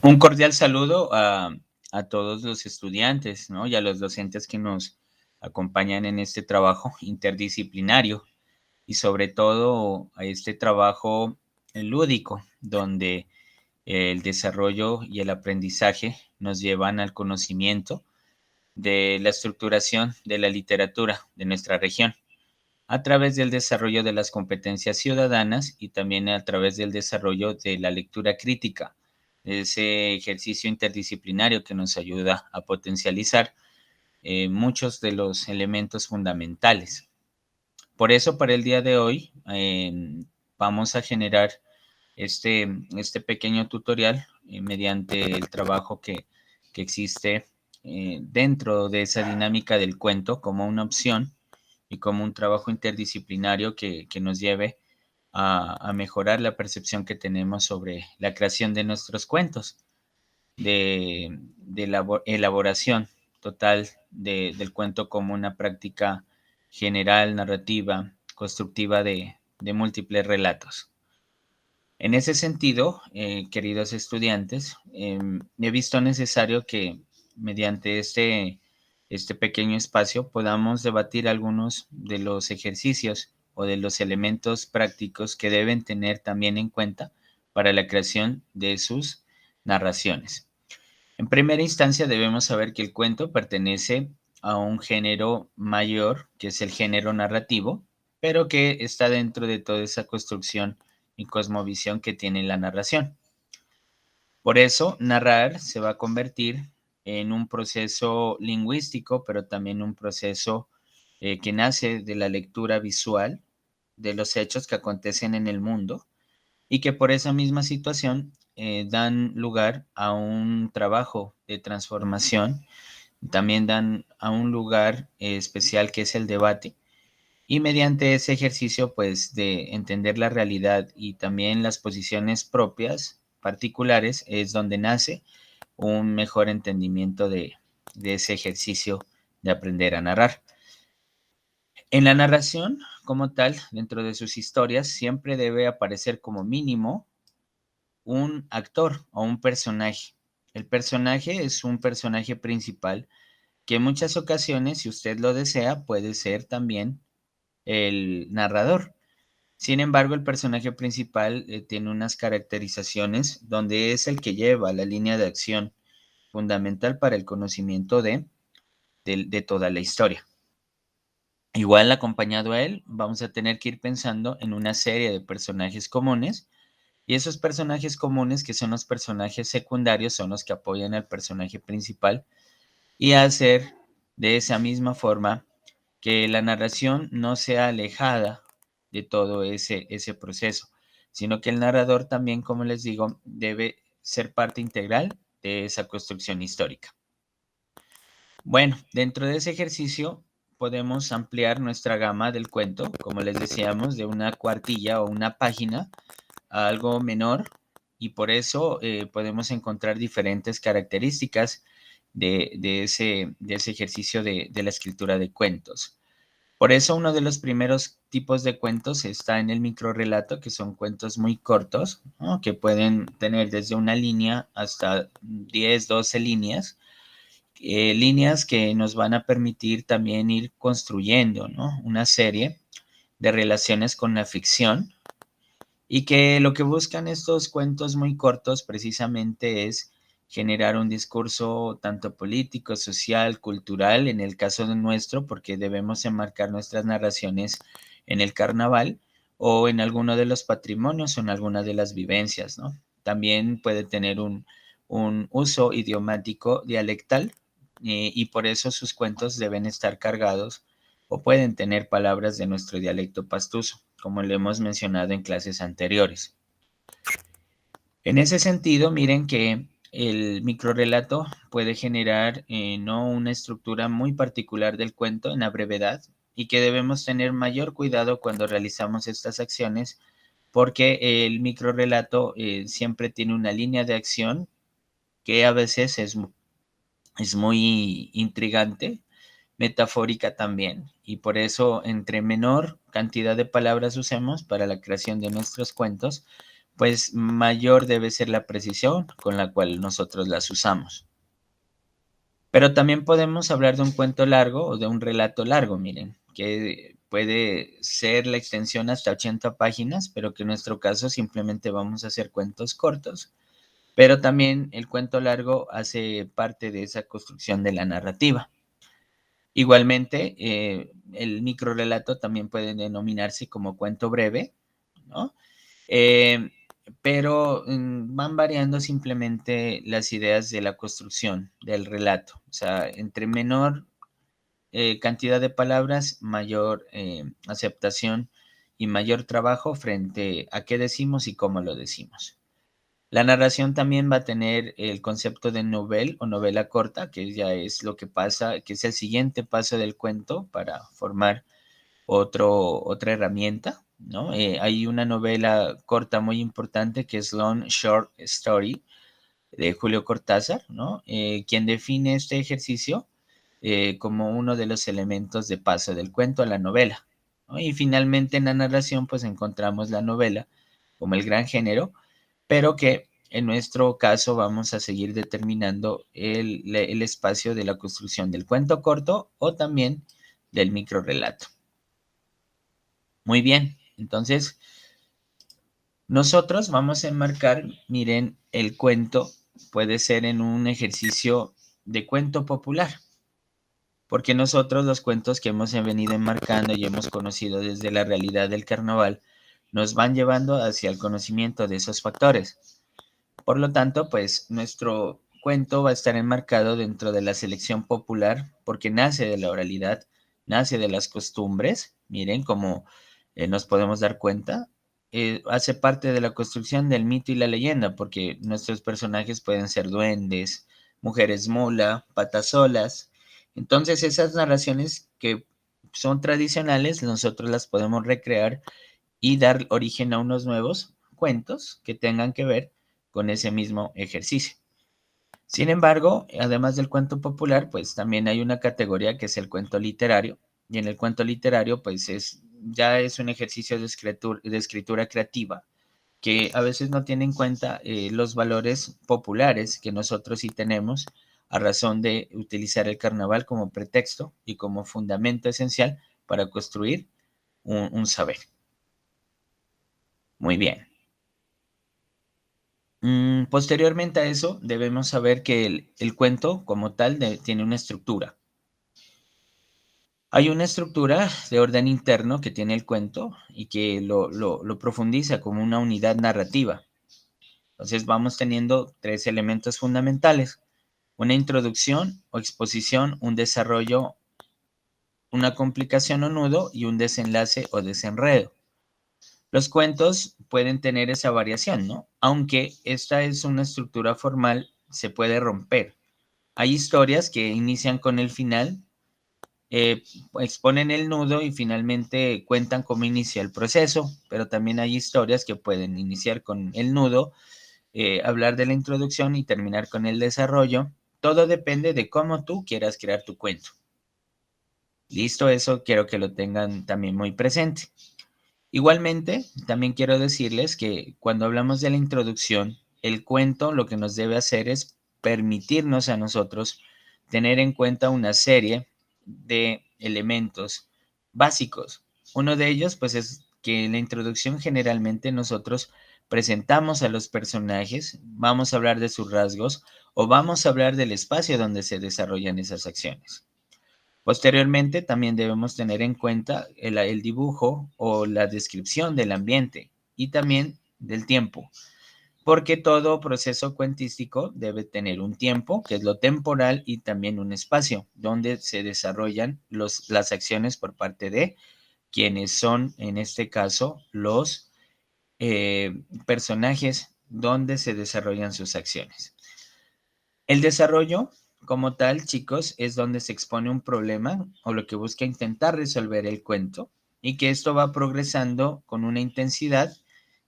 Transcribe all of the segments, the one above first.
Un cordial saludo a todos los estudiantes, ¿no? Y a los docentes que nos acompañan en este trabajo interdisciplinario y sobre todo a este trabajo lúdico, donde el desarrollo y el aprendizaje nos llevan al conocimiento de la estructuración de la literatura de nuestra región, a través del desarrollo de las competencias ciudadanas y también a través del desarrollo de la lectura crítica, ese ejercicio interdisciplinario que nos ayuda a potencializar muchos de los elementos fundamentales. Por eso, para el día de hoy, vamos a generar este pequeño tutorial mediante el trabajo que existe dentro de esa dinámica del cuento como una opción y como un trabajo interdisciplinario que nos lleve a mejorar la percepción que tenemos sobre la creación de nuestros cuentos, de la elaboración total del cuento como una práctica general, narrativa, constructiva de múltiples relatos. En ese sentido, queridos estudiantes, he visto necesario que mediante este pequeño espacio podamos debatir algunos de los ejercicios o de los elementos prácticos que deben tener también en cuenta para la creación de sus narraciones. En primera instancia debemos saber que el cuento pertenece a un género mayor, que es el género narrativo, pero que está dentro de toda esa construcción y cosmovisión que tiene la narración. Por eso, narrar se va a convertir en un proceso lingüístico, pero también un proceso que nace de la lectura visual de los hechos que acontecen en el mundo y que por esa misma situación dan lugar a un trabajo de transformación, también dan a un lugar especial que es el debate. Y mediante ese ejercicio, pues, de entender la realidad y también las posiciones propias, particulares, es donde nace un mejor entendimiento de ese ejercicio de aprender a narrar. En la narración, como tal, dentro de sus historias, siempre debe aparecer como mínimo un actor o un personaje. El personaje es un personaje principal que en muchas ocasiones, si usted lo desea, puede ser también el narrador. Sin embargo, el personaje principal tiene unas caracterizaciones donde es el que lleva la línea de acción fundamental para el conocimiento de toda la historia. Igual acompañado a él, vamos a tener que ir pensando en una serie de personajes comunes y esos personajes comunes, que son los personajes secundarios, son los que apoyan al personaje principal y hacer de esa misma forma que la narración no sea alejada de todo ese proceso, sino que el narrador también, como les digo, debe ser parte integral de esa construcción histórica. Bueno, dentro de ese ejercicio podemos ampliar nuestra gama del cuento, como les decíamos, de una cuartilla o una página a algo menor y por eso podemos encontrar diferentes características de ese ejercicio de la escritura de cuentos. Por eso uno de los primeros tipos de cuentos está en el microrrelato, que son cuentos muy cortos, ¿no? Que pueden tener desde una línea hasta 10, 12 líneas, líneas que nos van a permitir también ir construyendo, ¿no? Una serie de relaciones con la ficción y que lo que buscan estos cuentos muy cortos precisamente es generar un discurso tanto político, social, cultural, en el caso de nuestro, porque debemos enmarcar nuestras narraciones en el carnaval o en alguno de los patrimonios o en alguna de las vivencias, ¿no? También puede tener un uso idiomático dialectal y por eso sus cuentos deben estar cargados o pueden tener palabras de nuestro dialecto pastuso, como lo hemos mencionado en clases anteriores. En ese sentido, miren que el microrrelato puede generar no una estructura muy particular del cuento en la brevedad y que debemos tener mayor cuidado cuando realizamos estas acciones porque el microrrelato siempre tiene una línea de acción que a veces es muy intrigante, metafórica también, y por eso entre menor cantidad de palabras usemos para la creación de nuestros cuentos, pues mayor debe ser la precisión con la cual nosotros las usamos. Pero también podemos hablar de un cuento largo o de un relato largo, miren, que puede ser la extensión hasta 80 páginas, pero que en nuestro caso simplemente vamos a hacer cuentos cortos. Pero también el cuento largo hace parte de esa construcción de la narrativa. Igualmente, el microrrelato también puede denominarse como cuento breve, ¿no? Eh, pero van variando simplemente las ideas de la construcción del relato. O sea, entre menor cantidad de palabras, mayor aceptación y mayor trabajo frente a qué decimos y cómo lo decimos. La narración también va a tener el concepto de novel o novela corta, que ya es lo que pasa, que es el siguiente paso del cuento para formar otra herramienta, ¿no? Hay una novela corta muy importante que es Long Short Story de Julio Cortázar, ¿no? Quien define este ejercicio como uno de los elementos de paso del cuento a la novela, ¿no? Y finalmente en la narración pues encontramos la novela como el gran género, pero que en nuestro caso vamos a seguir determinando el espacio de la construcción del cuento corto o también del microrrelato. Muy bien, entonces nosotros vamos a enmarcar, miren, el cuento puede ser en un ejercicio de cuento popular, porque nosotros los cuentos que hemos venido enmarcando y hemos conocido desde la realidad del carnaval nos van llevando hacia el conocimiento de esos factores. Por lo tanto, pues nuestro cuento va a estar enmarcado dentro de la selección popular porque nace de la oralidad, nace de las costumbres, miren cómo nos podemos dar cuenta, hace parte de la construcción del mito y la leyenda porque nuestros personajes pueden ser duendes, mujeres mula, patasolas. Entonces esas narraciones que son tradicionales, nosotros las podemos recrear y dar origen a unos nuevos cuentos que tengan que ver con ese mismo ejercicio. Sin embargo, además del cuento popular, pues también hay una categoría que es el cuento literario, y en el cuento literario, pues ya es un ejercicio de escritura creativa que a veces no tiene en cuenta los valores populares que nosotros sí tenemos a razón de utilizar el carnaval como pretexto y como fundamento esencial para construir un saber. Muy bien. Posteriormente a eso, debemos saber que el cuento como tal tiene una estructura. Hay una estructura de orden interno que tiene el cuento y que lo profundiza como una unidad narrativa. Entonces vamos teniendo tres elementos fundamentales: una introducción o exposición, un desarrollo, una complicación o nudo y un desenlace o desenredo. Los cuentos pueden tener esa variación, ¿no? Aunque esta es una estructura formal, se puede romper. Hay historias que inician con el final, eh, exponen el nudo y finalmente cuentan cómo inicia el proceso, pero también hay historias que pueden iniciar con el nudo, hablar de la introducción y terminar con el desarrollo. Todo depende de cómo tú quieras crear tu cuento. Listo, eso quiero que lo tengan también muy presente. Igualmente, también quiero decirles que cuando hablamos de la introducción, el cuento lo que nos debe hacer es permitirnos a nosotros tener en cuenta una serie de elementos básicos. Uno de ellos, pues, es que en la introducción generalmente nosotros presentamos a los personajes, vamos a hablar de sus rasgos o vamos a hablar del espacio donde se desarrollan esas acciones. Posteriormente, también debemos tener en cuenta el dibujo o la descripción del ambiente y también del tiempo, porque todo proceso cuentístico debe tener un tiempo, que es lo temporal, y también un espacio donde se desarrollan las acciones por parte de quienes son, en este caso, los personajes donde se desarrollan sus acciones. El desarrollo como tal, chicos, es donde se expone un problema o lo que busca intentar resolver el cuento y que esto va progresando con una intensidad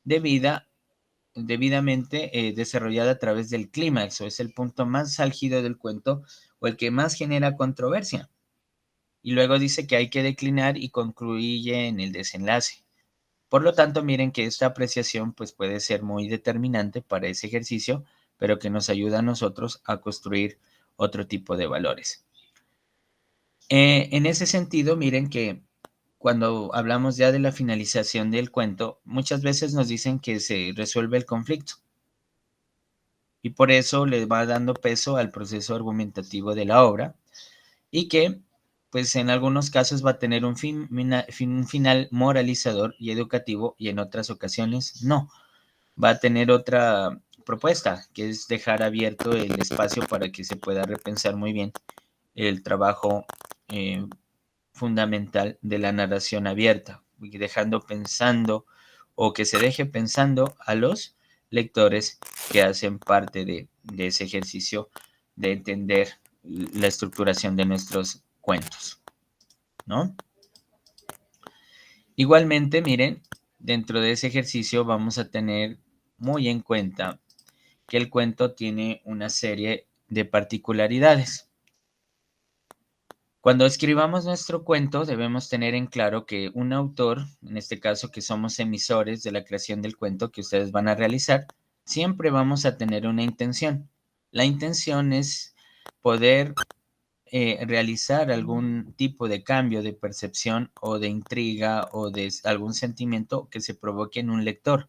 debidamente desarrollada a través del clímax o es el punto más álgido del cuento o el que más genera controversia. Y luego dice que hay que declinar y concluye en el desenlace. Por lo tanto, miren que esta apreciación pues puede ser muy determinante para ese ejercicio, pero que nos ayuda a nosotros a construir otro tipo de valores. En ese sentido, miren que cuando hablamos ya de la finalización del cuento, muchas veces nos dicen que se resuelve el conflicto y por eso le va dando peso al proceso argumentativo de la obra y que pues en algunos casos va a tener un final moralizador y educativo y en otras ocasiones no. Va a tener otra propuesta, que es dejar abierto el espacio para que se pueda repensar muy bien el trabajo fundamental de la narración abierta, dejando pensando o que se deje pensando a los lectores que hacen parte de ese ejercicio de entender la estructuración de nuestros cuentos, ¿no? Igualmente, miren, dentro de ese ejercicio vamos a tener muy en cuenta que el cuento tiene una serie de particularidades. Cuando escribamos nuestro cuento, debemos tener en claro que un autor, en este caso que somos emisores de la creación del cuento que ustedes van a realizar, siempre vamos a tener una intención. La intención es poder realizar algún tipo de cambio de percepción o de intriga o de algún sentimiento que se provoque en un lector.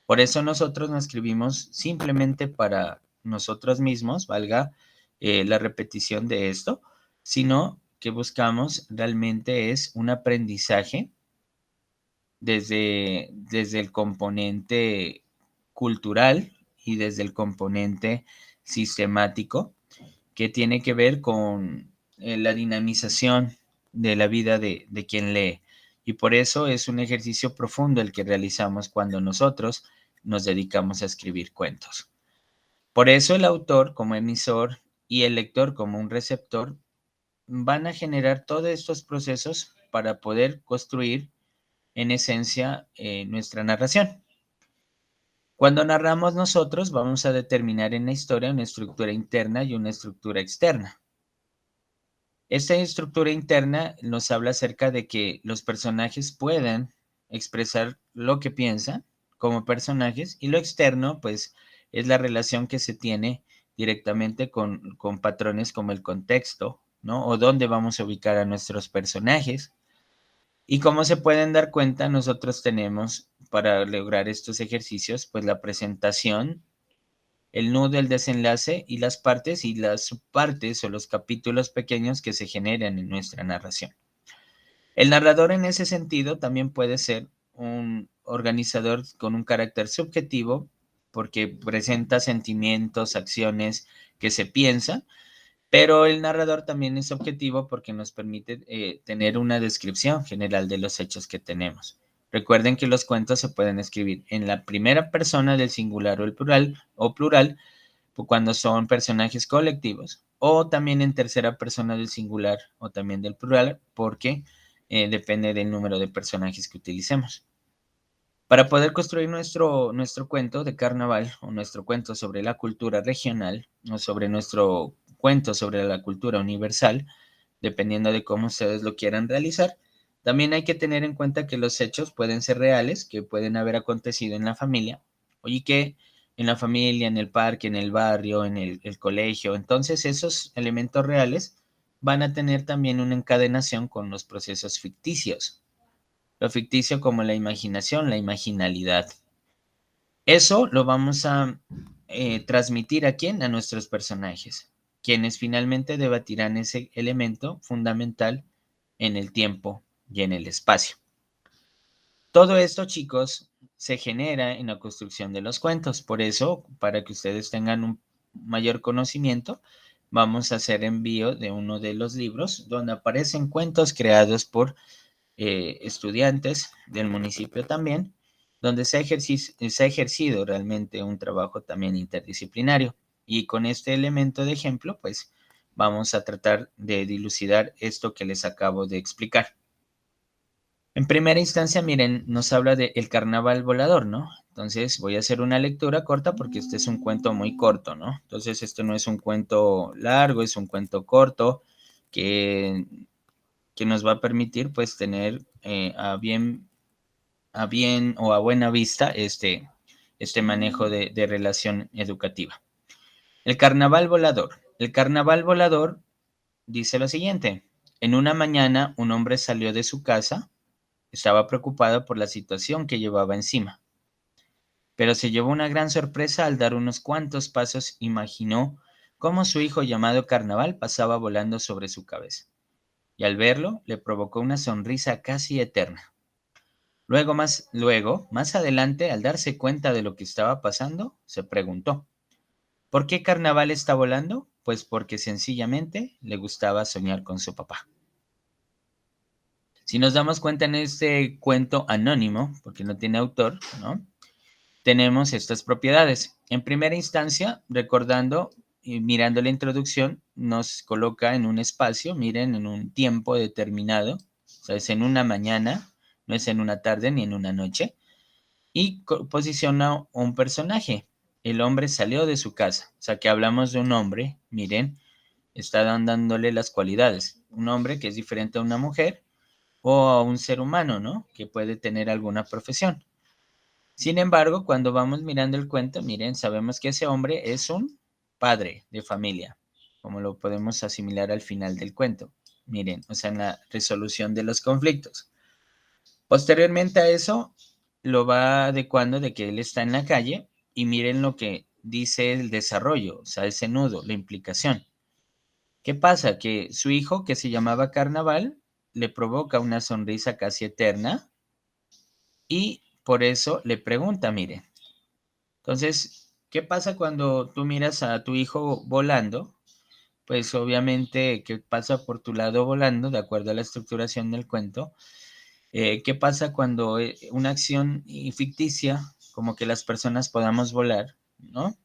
Por eso nosotros no escribimos simplemente para nosotros mismos, valga la repetición de esto, sino que buscamos realmente es un aprendizaje desde el componente cultural y desde el componente sistemático que tiene que ver con la dinamización de la vida de quien lee. Y por eso es un ejercicio profundo el que realizamos cuando nosotros nos dedicamos a escribir cuentos. Por eso el autor como emisor y el lector como un receptor van a generar todos estos procesos para poder construir en esencia nuestra narración. Cuando narramos nosotros vamos a determinar en la historia una estructura interna y una estructura externa. Esta estructura interna nos habla acerca de que los personajes puedan expresar lo que piensan como personajes y lo externo, pues, es la relación que se tiene directamente con patrones como el contexto, ¿no? O dónde vamos a ubicar a nuestros personajes. Y como se pueden dar cuenta, nosotros tenemos para lograr estos ejercicios, pues la presentación, el nudo, el desenlace y las partes y las subpartes o los capítulos pequeños que se generan en nuestra narración. El narrador en ese sentido también puede ser un organizador con un carácter subjetivo porque presenta sentimientos, acciones que se piensan, pero el narrador también es objetivo porque nos permite tener una descripción general de los hechos que tenemos. Recuerden que los cuentos se pueden escribir en la primera persona del singular o el plural cuando son personajes colectivos, o también en tercera persona del singular o también del plural, porque depende del número de personajes que utilicemos. Para poder construir nuestro cuento de carnaval o nuestro cuento sobre la cultura regional o sobre nuestro cuento sobre la cultura universal, dependiendo de cómo ustedes lo quieran realizar, también hay que tener en cuenta que los hechos pueden ser reales, que pueden haber acontecido en la familia, y que en la familia, en el parque, en el barrio, en el colegio. Entonces, esos elementos reales van a tener también una encadenación con los procesos ficticios. Lo ficticio como la imaginación, la imaginalidad. Eso lo vamos a transmitir a quién, a nuestros personajes, quienes finalmente debatirán ese elemento fundamental en el tiempo y en el espacio. Todo esto, chicos, se genera en la construcción de los cuentos. Por eso, para que ustedes tengan un mayor conocimiento, vamos a hacer envío de uno de los libros donde aparecen cuentos creados por estudiantes del municipio también, donde se ha ejercido realmente un trabajo también interdisciplinario. Y con este elemento de ejemplo, pues vamos a tratar de dilucidar esto que les acabo de explicar. En primera instancia, miren, nos habla de El Carnaval Volador, ¿no? Entonces voy a hacer una lectura corta porque este es un cuento muy corto, ¿no? Entonces esto no es un cuento largo, es un cuento corto que, que nos va a permitir pues tener a bien a bien o a buena vista este manejo de relación educativa. El carnaval volador. El carnaval volador dice lo siguiente: en una mañana un hombre salió de su casa, estaba preocupado por la situación que llevaba encima, pero se llevó una gran sorpresa al dar unos cuantos pasos. Imaginó cómo su hijo llamado Carnaval pasaba volando sobre su cabeza, y al verlo le provocó una sonrisa casi eterna. Luego, más adelante, al darse cuenta de lo que estaba pasando, se preguntó: ¿por qué Carnaval está volando? Pues porque sencillamente le gustaba soñar con su papá. Si nos damos cuenta en este cuento anónimo, porque no tiene autor, ¿no?, tenemos estas propiedades. En primera instancia, recordando y mirando la introducción, nos coloca en un espacio, miren, en un tiempo determinado, o sea, es en una mañana, no es en una tarde ni en una noche, y posiciona un personaje. El hombre salió de su casa, o sea, que hablamos de un hombre, miren, está dándole las cualidades. Un hombre que es diferente a una mujer o a un ser humano, ¿no?, que puede tener alguna profesión. Sin embargo, cuando vamos mirando el cuento, miren, sabemos que ese hombre es un padre de familia, como lo podemos asimilar al final del cuento. Miren, o sea, en la resolución de los conflictos. Posteriormente a eso, lo va adecuando de que él está en la calle y miren lo que dice el desarrollo, o sea, ese nudo, la implicación. ¿Qué pasa? Que su hijo, que se llamaba Carnaval, le provoca una sonrisa casi eterna y por eso le pregunta, mire. Entonces, ¿qué pasa cuando tú miras a tu hijo volando? Pues obviamente, ¿qué pasa por tu lado volando, de acuerdo a la estructuración del cuento? ¿Qué pasa cuando una acción ficticia, como que las personas podamos volar, ¿no?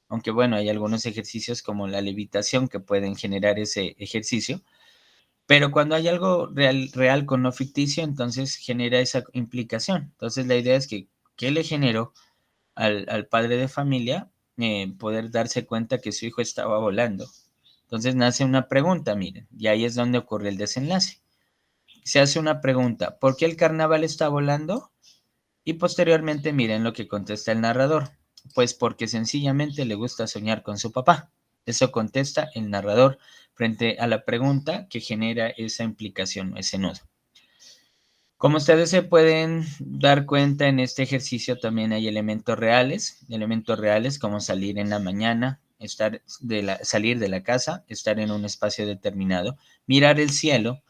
Aunque bueno, hay algunos ejercicios como la levitación que pueden generar ese ejercicio, pero cuando hay algo real con no ficticio, entonces genera esa implicación. Entonces la idea es que, ¿qué le generó al padre de familia poder darse cuenta que su hijo estaba volando? Entonces nace una pregunta, miren, y ahí es donde ocurre el desenlace. Se hace una pregunta: ¿por qué el carnaval está volando? Y posteriormente miren lo que contesta el narrador: pues porque sencillamente le gusta soñar con su papá. Eso contesta el narrador frente a la pregunta que genera esa implicación, ese nudo. Como ustedes se pueden dar cuenta, en este ejercicio también hay elementos reales como salir en la mañana, salir de la casa, estar en un espacio determinado, mirar el cielo,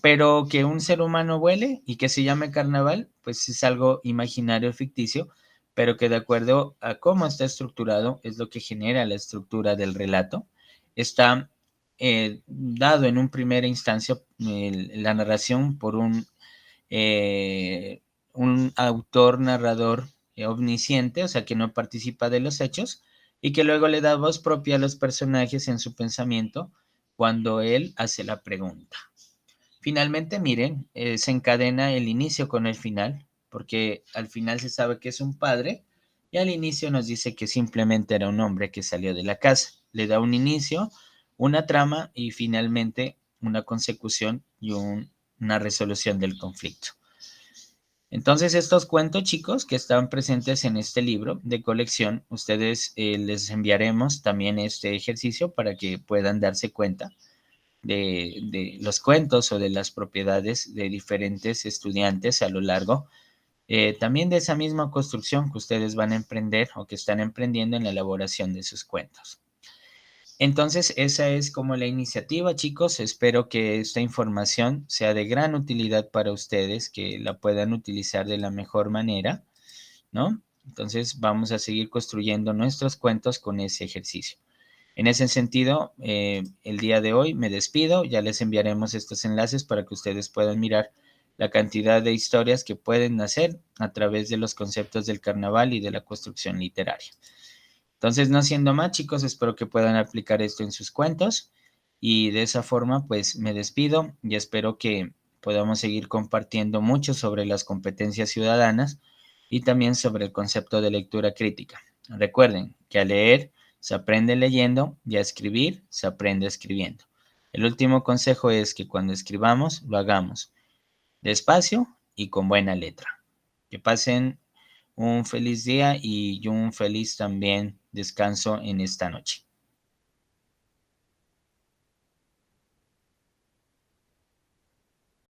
pero que un ser humano vuele y que se llame carnaval, pues es algo imaginario, ficticio, pero que de acuerdo a cómo está estructurado es lo que genera la estructura del relato. Está dado en un primera instancia la narración por un autor narrador omnisciente, o sea, que no participa de los hechos y que luego le da voz propia a los personajes en su pensamiento cuando él hace la pregunta. Finalmente, miren, se encadena el inicio con el final, porque al final se sabe que es un padre y al inicio nos dice que simplemente era un hombre que salió de la casa. Le da un inicio, una trama y finalmente una consecución y una resolución del conflicto. Entonces, estos cuentos, chicos, que están presentes en este libro de colección, ustedes les enviaremos también este ejercicio para que puedan darse cuenta de los cuentos o de las propiedades de diferentes estudiantes a lo largo, también de esa misma construcción que ustedes van a emprender o que están emprendiendo en la elaboración de sus cuentos. Entonces, esa es como la iniciativa, chicos. Espero que esta información sea de gran utilidad para ustedes, que la puedan utilizar de la mejor manera, ¿no? Entonces, vamos a seguir construyendo nuestros cuentos con ese ejercicio. En ese sentido, el día de hoy me despido. Ya les enviaremos estos enlaces para que ustedes puedan mirar la cantidad de historias que pueden nacer a través de los conceptos del carnaval y de la construcción literaria. Entonces, no siendo más, chicos, espero que puedan aplicar esto en sus cuentos y de esa forma, pues me despido y espero que podamos seguir compartiendo mucho sobre las competencias ciudadanas y también sobre el concepto de lectura crítica. Recuerden que a leer se aprende leyendo y a escribir se aprende escribiendo. El último consejo es que cuando escribamos lo hagamos despacio y con buena letra. Que pasen un feliz día y un feliz también descanso en esta noche.